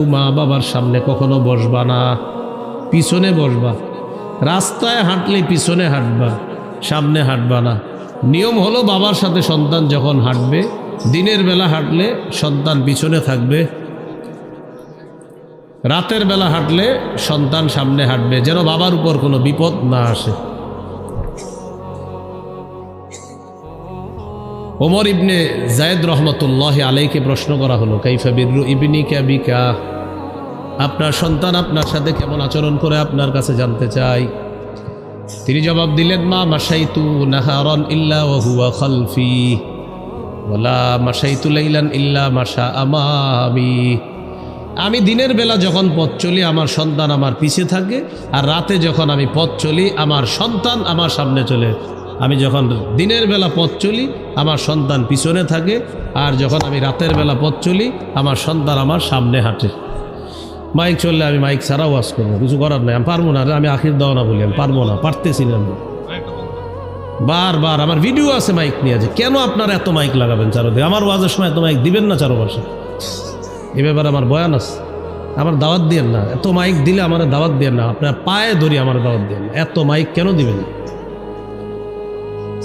মা বাবার সামনে কখনো বসবা না, পিছনে বসবা। রাস্তায় হাঁটলে পিছনে হাঁটবা, সামনে হাঁটবা না। নিয়ম হলো বাবার সাথে সন্তান যখন হাঁটবে, দিনের বেলা হাঁটলে সন্তান পিছনে থাকবে, রাতের বেলা হাঁটলে সন্তান সামনে হাঁটবে, যেন বাবার উপর কোনো বিপদ না আসে। ওমর ইবনে জায়েদ রহমতুল্লাহ আলাইকে প্রশ্ন করা হলো, কাইফা বিররু ইবনিকা বিকা, আপনার সন্তান আপনার সাথে কেমন আচরণ করে আপনার কাছে জানতে চাই। তিনি জবাব দিলেন, মা মাশাইতু নাহারান ইল্লা ওয়া হুয়া খালফি ওয়ালা মাশাইতু লাইলান ইল্লা মাশা আমামি। আমি দিনের বেলা যখন পথ চলি আমার সন্তান আমার পিছে থাকে, আর রাতে যখন আমি পথ চলি আমার সন্তান আমার সামনে চলে। আমি যখন দিনের বেলা পথ চলি আমার সন্তান পিছনে থাকে, আর যখন আমি রাতের বেলা পথ চলি আমার সন্তান আমার সামনে হাঁটে। মাইক চললে আমি মাইক ছাড়া ওয়াজ করবো, কিছু করার নাই, আমি পারবো না। আমি আখির দাও না বলি, আমি পারবো না, পারতেছি না। আমি বারবার আমার ভিডিও আছে মাইক নিয়ে, যে কেন আপনারা এত মাইক লাগাবেন চারোদিকে, আমার ওয়াজের সময় এত মাইক দিবেন না চারোপাশে। এ ব্যাপারে আমার বয়ান আছে, আমার দাওয়াত দিয়েন না। এত মাইক দিলে আমার দাওয়াত দিয়েন না, আপনার পায়ে ধরি আমার দাওয়াত দিয়েন। এত মাইক কেন দিবেন?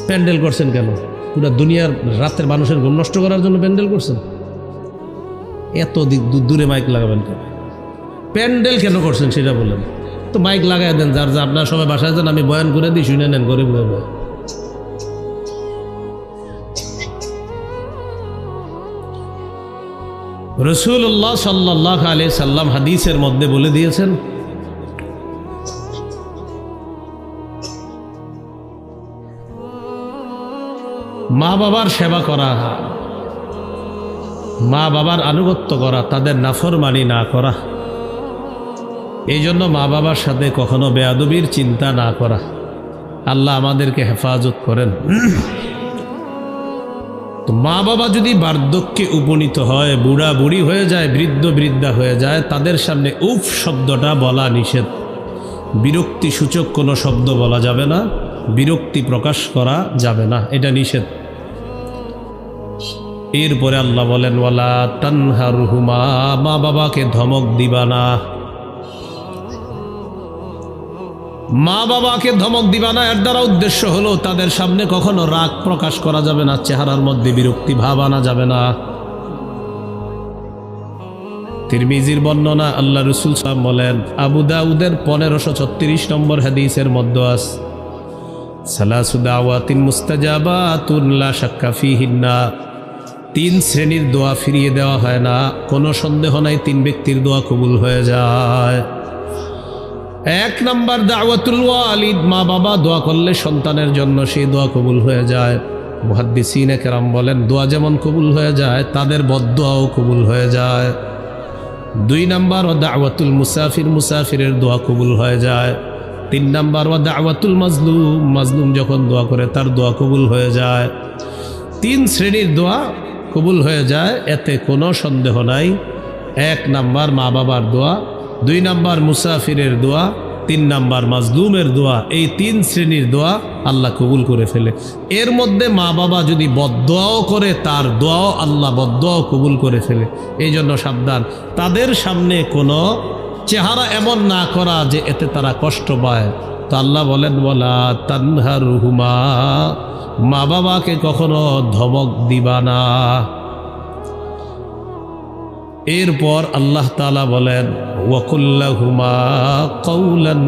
প্যান্ডেল করছেন কেন? পুরো দুনিয়ার রাতের মানুষের ঘুম নষ্ট করার জন্য প্যান্ডেল করছেন? এত দূরে মাইক লাগাবেন কেন? প্যান্ডেল কেন করছেন সেটা বলেন তো। মাইক লাগাই দেন, যার যা আপনার সবাই বাসায় যান, আমি বয়ান করে দিই, শুনে নেন গরিব বয়ান। রাসূলুল্লাহ সাল্লাল্লাহু আলাইহি সাল্লাম হাদিসের মধ্যে বলে দিয়েছেন, মা বাবার সেবা করা, মা বাবার আনুগত্য করা, তাদের নাফরমানি না করা, এই জন্য মা বাবার সাথে কখনো বেয়াদবির চিন্তা না করা। আল্লাহ আমাদেরকে হেফাজত করেন। তো মা বাবা যদি বার্ধক্যে উপনীত হয়, বুড়া বুড়ি হয়ে যায়, বৃদ্ধ বৃদ্ধা হয়ে যায়, তাদের সামনে উফ শব্দটা বলা নিষেধ। বিরক্তি সূচক কোনো শব্দ বলা যাবে না, বিরক্তি প্রকাশ করা যাবে না, এটা নিষেধ। এরপরে আল্লাহ বলেন, ওয়ালা তানহারহুমা, মা বাবাকে ধমক দিবা না। মা বাবাকে ধমক দিবা না, এর দ্বারা উদ্দেশ্য হলো তাদের সামনে কখনো রাগ প্রকাশ করা যাবে না, চেহারার মধ্যে বিরক্তি ভাব আনা যাবে না। তিরমিজির বর্ণনা, আল্লাহ রাসূল সাল্লাল্লাহু আলাইহি ওয়াসাল্লাম বলেন, আবু দাউদের 1536 নম্বর হাদিসের মধ্যে আছে, সালাসু দাওয়াতিন মুস্তাজাবাতুন লা শাক্কা ফিহিন্না, 3 শ্রেণীর দোয়া ফিরিয়ে দেওয়া হয় না, কোনো সন্দেহ নাই 3 ব্যক্তির দোয়া কবুল হয়ে যায়। 1 নাম্বার দাওয়াতুল ওয়ালিদ, মা বাবা দোয়া করলে সন্তানের জন্য সেই দোয়া কবুল হয়ে যায়। মুহাদ্দিসিনে কেরাম বলেন, দোয়া যেমন কবুল হয়ে যায় তাদের বদদোয়াও কবুল হয়ে যায়। 2 নাম্বার ওয়া দাওয়াতুল মুসাফির, মুসাফিরের দোয়া কবুল হয়ে যায়। 3 নাম্বার ওয়া দাওয়াতুল মাজলুম, মাজলুম যখন দোয়া করে তার দোয়া কবুল হয়ে যায়। 3 শ্রেণীর দোয়া কবুল হয়ে যায়, এতে কোনো সন্দেহ নাই। 1 নাম্বার মা বাবার দোয়া, 2 নাম্বার মুসাফিরের দোয়া, 3 নাম্বার মাজলুমের দোয়া। এই 3 শ্রেণীর দোয়া আল্লাহ কবুল করে ফেলে। এর মধ্যে মা বাবা যদি বদদোয়াও করে তার দোয়াও আল্লাহ বদদোয়াও কবুল করে ফেলে। এই জন্য সাবধান, তাদের সামনে কোনো চেহারা এমন না করা যে এতে তারা কষ্ট পায়। তো আল্লাহ বলেন, ওয়ালা তানহারহুমা, মা বাবাকে কখনো ধমক দিবা না। এরপর আল্লাহ তাআলা বলেন, ওয়াকুল্লাহুমা কাওলান